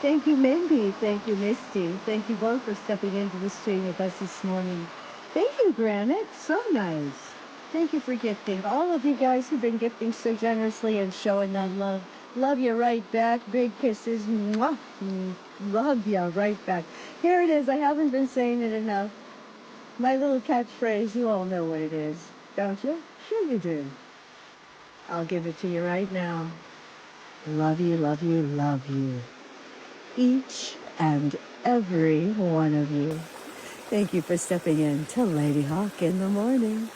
Thank you, Mindy. Thank you, Misty. Thank you both for stepping into the stream with us this morning. Thank you, Granite. So nice. Thank you for gifting. All of you guys who've been gifting so generously and showing that love. Love you right back. Big kisses. Mwah. Love you right back. Here it is. I haven't been saying it enough. My little catchphrase. You all know what it is, don't you? Sure you do. I'll give it to you right now. Love you, love you, love you. Each and every one of you. Thank you for stepping in to Lady Hawk in the morning.